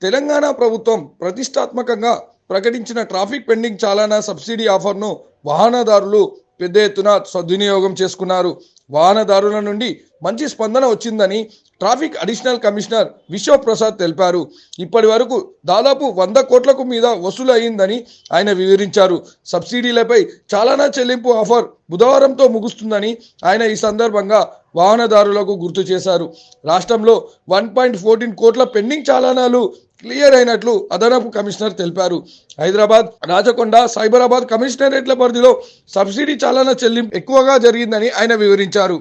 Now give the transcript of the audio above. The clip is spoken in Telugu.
తెలంగాణ ప్రభుత్వం ప్రతిష్టాత్మకంగా ప్రకటించిన ట్రాఫిక్ పెండింగ్ చాలానా సబ్సిడీ ఆఫర్ను వాహనదారులు పెద్ద ఎత్తున సద్వినియోగం చేసుకున్నారు. వాహనదారుల నుండి మంచి స్పందన వచ్చిందని ట్రాఫిక్ అడిషనల్ కమిషనర్ విశ్వప్రసాద్ తెలిపారు. ఇప్పటి వరకు దాదాపు 100 కోట్లకు మీద వసూలు అయిందని ఆయన వివరించారు. సబ్సిడీలపై చాలానా చెల్లింపు ఆఫర్ బుధవారంతో ముగుస్తుందని ఆయన ఈ సందర్భంగా వాహనదారులకు గుర్తు చేశారు. రాష్ట్రంలో 1.14 కోట్ల పెండింగ్ చాలానాలు క్లియర్ అయినట్లు అదనపు కమిషనర్ తెలిపారు. హైదరాబాద్, రాచకొండ, సైబరాబాద్ కమిషనరేట్ల పరిధిలో సబ్సిడీ చాలానా చెల్లింపు ఎక్కువగా జరిగిందని ఆయన వివరించారు.